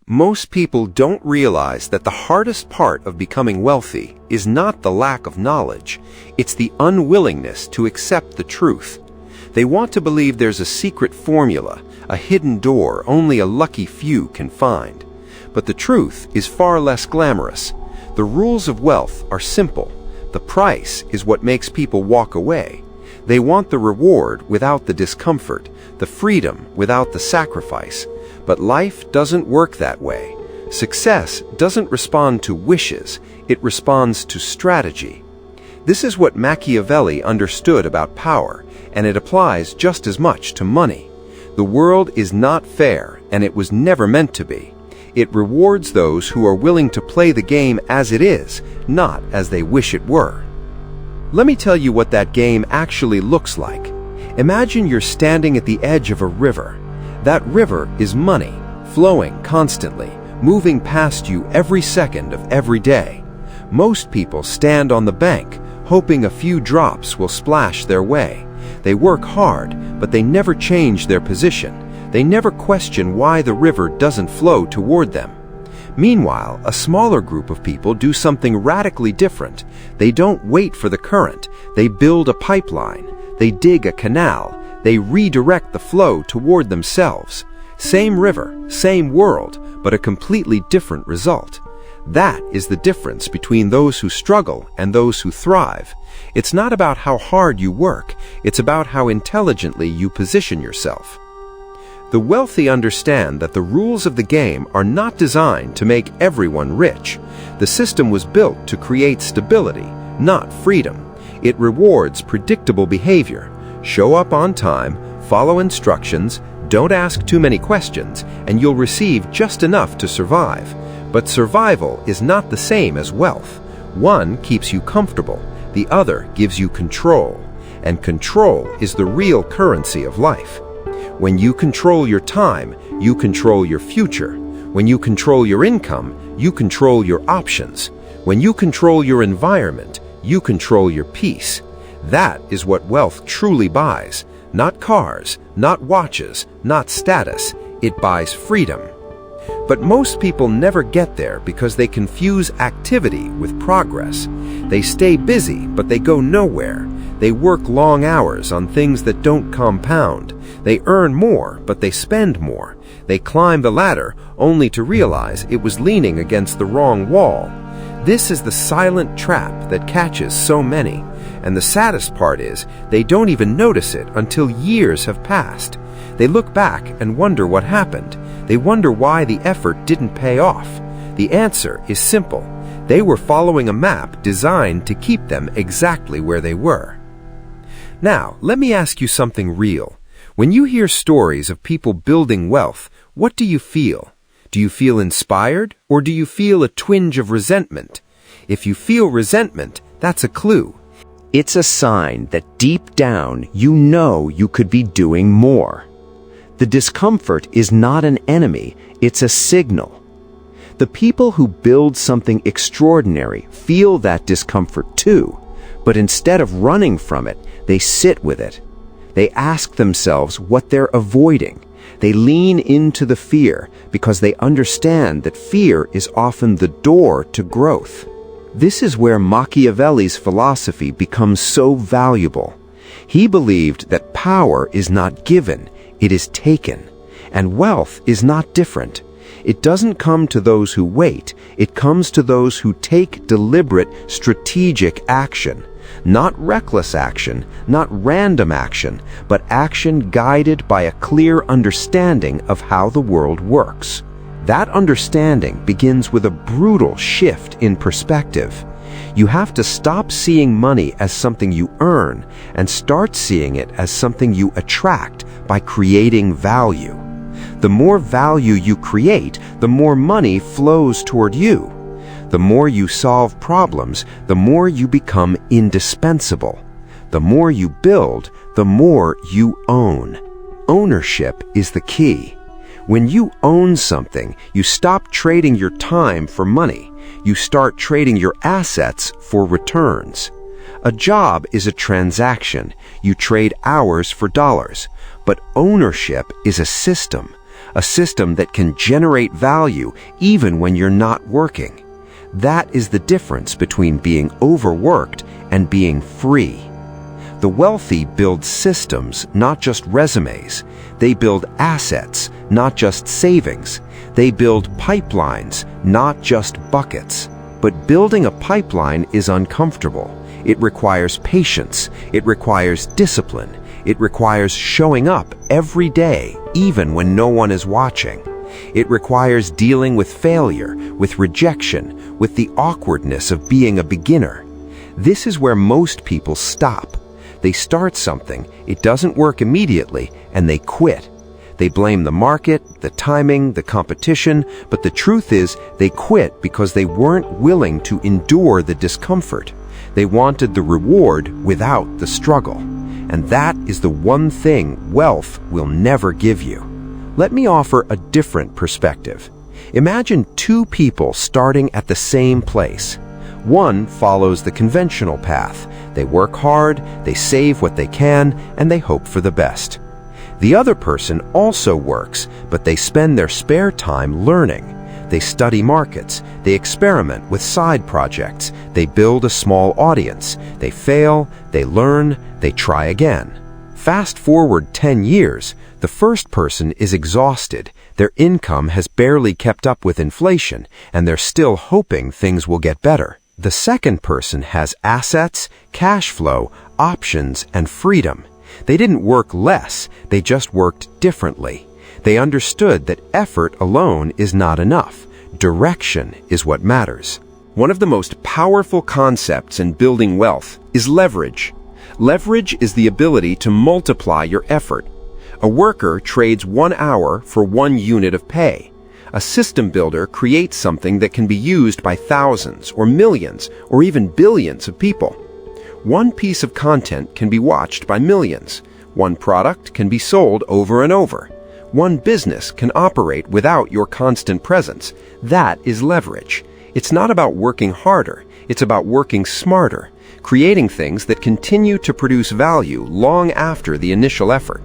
Most people don't realize that the hardest part of becoming wealthy is not the lack of knowledge, it's the unwillingness to accept the truth. They want to believe there's a secret formula, a hidden door only a lucky few can find. But the truth is far less glamorous. The rules of wealth are simple. The price is what makes people walk away. They want the reward without the discomfort, the freedom without the sacrifice. But life doesn't work that way. Success doesn't respond to wishes, it responds to strategy. This is what Machiavelli understood about power, and it applies just as much to money. The world is not fair, and it was never meant to be. It rewards those who are willing to play the game as it is, not as they wish it were. Let me tell you what that game actually looks like. Imagine you're standing at the edge of a river. That river is money, flowing constantly, moving past you every second of every day. Most people stand on the bank, hoping a few drops will splash their way. They work hard, but they never change their position. They never question why the river doesn't flow toward them. Meanwhile, a smaller group of people do something radically different. They don't wait for the current. They build a pipeline. They dig a canal. They redirect the flow toward themselves. Same river, same world, but a completely different result. That is the difference between those who struggle and those who thrive. It's not about how hard you work, it's about how intelligently you position yourself. The wealthy understand that the rules of the game are not designed to make everyone rich. The system was built to create stability, not freedom. It rewards predictable behavior. Show up on time, follow instructions, don't ask too many questions, and you'll receive just enough to survive. But survival is not the same as wealth. One keeps you comfortable, the other gives you control. And control is the real currency of life. When you control your time, you control your future. When you control your income, you control your options. When you control your environment, you control your peace. That is what wealth truly buys. Not cars, not watches, not status. It buys freedom. But most people never get there because they confuse activity with progress. They stay busy, but they go nowhere. They work long hours on things that don't compound. They earn more, but they spend more. They climb the ladder only to realize it was leaning against the wrong wall. This is the silent trap that catches so many. And the saddest part is, they don't even notice it until years have passed. They look back and wonder what happened. They wonder why the effort didn't pay off. The answer is simple. They were following a map designed to keep them exactly where they were. Now, let me ask you something real. When you hear stories of people building wealth, what do you feel? Do you feel inspired, or do you feel a twinge of resentment? If you feel resentment, that's a clue. It's a sign that deep down you know you could be doing more. The discomfort is not an enemy, it's a signal. The people who build something extraordinary feel that discomfort too, but instead of running from it, they sit with it. They ask themselves what they're avoiding. They lean into the fear because they understand that fear is often the door to growth. This is where Machiavelli's philosophy becomes so valuable. He believed that power is not given, it is taken. And wealth is not different. It doesn't come to those who wait, it comes to those who take deliberate, strategic action. Not reckless action, not random action, but action guided by a clear understanding of how the world works. That understanding begins with a brutal shift in perspective. You have to stop seeing money as something you earn and start seeing it as something you attract by creating value. The more value you create, the more money flows toward you. The more you solve problems, the more you become indispensable. The more you build, the more you own. Ownership is the key. When you own something, you stop trading your time for money. You start trading your assets for returns. A job is a transaction. You trade hours for dollars. But ownership is a system. a system that can generate value even when you're not working. That is the difference between being overworked and being free. The wealthy build systems, not just resumes. They build assets, not just savings. They build pipelines, not just buckets. But building a pipeline is uncomfortable. It requires patience. It requires discipline. It requires showing up every day, even when no one is watching. It requires dealing with failure, with rejection, with the awkwardness of being a beginner. This is where most people stop. They start something, it doesn't work immediately, and they quit. They blame the market, the timing, the competition, but the truth is they quit because they weren't willing to endure the discomfort. They wanted the reward without the struggle. And that is the one thing wealth will never give you. Let me offer a different perspective. Imagine two people starting at the same place. One follows the conventional path. They work hard, they save what they can, and they hope for the best. The other person also works, but they spend their spare time learning. They study markets, they experiment with side projects, they build a small audience, they fail, they learn, they try again. Fast forward 10 years, the first person is exhausted, their income has barely kept up with inflation, and they're still hoping things will get better. The second person has assets, cash flow, options, and freedom. They didn't work less, they just worked differently. They understood that effort alone is not enough. Direction is what matters. One of the most powerful concepts in building wealth is leverage. Leverage is the ability to multiply your effort. A worker trades 1 hour for 1 unit of pay. A system builder creates something that can be used by thousands or millions or even billions of people. One piece of content can be watched by millions. One product can be sold over and over. One business can operate without your constant presence. That is leverage. It's not about working harder. It's about working smarter, creating things that continue to produce value long after the initial effort.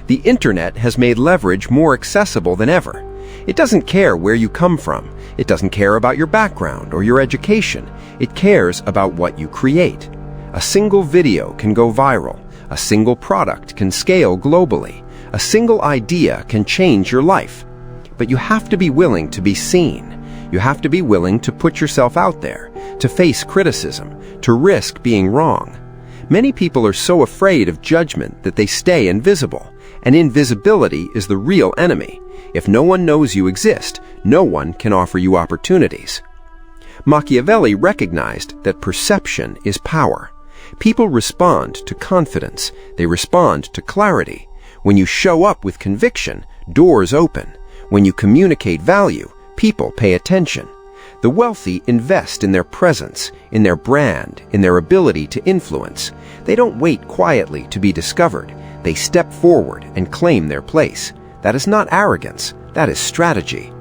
The internet has made leverage more accessible than ever. It doesn't care where you come from. It doesn't care about your background or your education. It cares about what you create. A single video can go viral. A single product can scale globally. A single idea can change your life. But you have to be willing to be seen. You have to be willing to put yourself out there, to face criticism, to risk being wrong. Many people are so afraid of judgment that they stay invisible. And invisibility is the real enemy. If no one knows you exist, no one can offer you opportunities. Machiavelli recognized that perception is power. People respond to confidence. They respond to clarity. When you show up with conviction, doors open. When you communicate value, people pay attention. The wealthy invest in their presence, in their brand, in their ability to influence. They don't wait quietly to be discovered. They step forward and claim their place. That is not arrogance, that is strategy.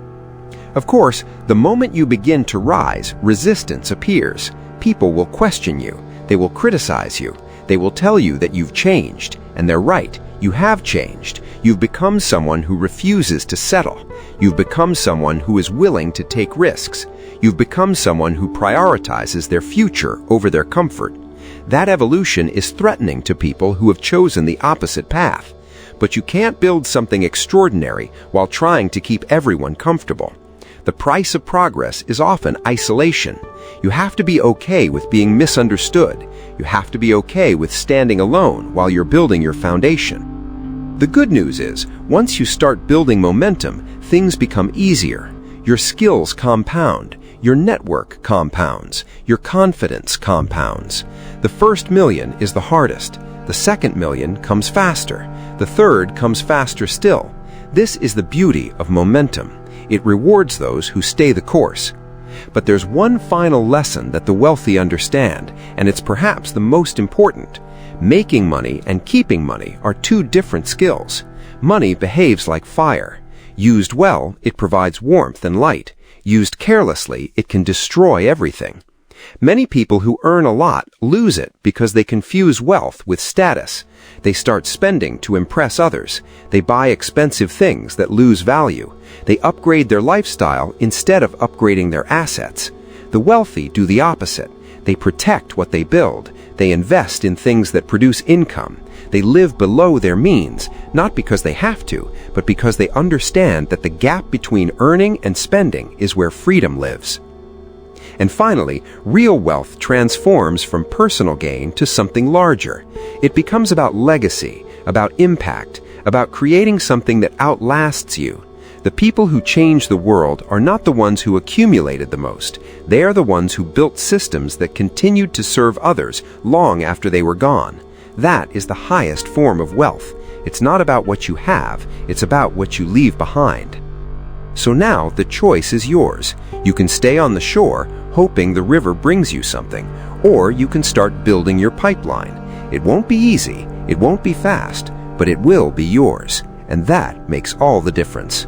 Of course, the moment you begin to rise, resistance appears. People will question you. They will criticize you. They will tell you that you've changed, and they're right. You have changed. You've become someone who refuses to settle. You've become someone who is willing to take risks. You've become someone who prioritizes their future over their comfort. That evolution is threatening to people who have chosen the opposite path. But you can't build something extraordinary while trying to keep everyone comfortable. The price of progress is often isolation. You have to be okay with being misunderstood. You have to be okay with standing alone while you're building your foundation. The good news is, once you start building momentum, things become easier. Your skills compound. Your network compounds. Your confidence compounds. The first million is the hardest. The second million comes faster. The third comes faster still. This is the beauty of momentum. It rewards those who stay the course. But there's one final lesson that the wealthy understand, and it's perhaps the most important. Making money and keeping money are two different skills. Money behaves like fire. Used well, it provides warmth and light. Used carelessly, it can destroy everything. Many people who earn a lot lose it because they confuse wealth with status. They start spending to impress others. They buy expensive things that lose value. They upgrade their lifestyle instead of upgrading their assets. The wealthy do the opposite. They protect what they build. They invest in things that produce income. They live below their means, not because they have to, but because they understand that the gap between earning and spending is where freedom lives. And finally, real wealth transforms from personal gain to something larger. It becomes about legacy, about impact, about creating something that outlasts you. The people who change the world are not the ones who accumulated the most. They are the ones who built systems that continued to serve others long after they were gone. That is the highest form of wealth. It's not about what you have, it's about what you leave behind. So now the choice is yours. You can stay on the shore, hoping the river brings you something, or you can start building your pipeline. It won't be easy, it won't be fast, but it will be yours, and that makes all the difference.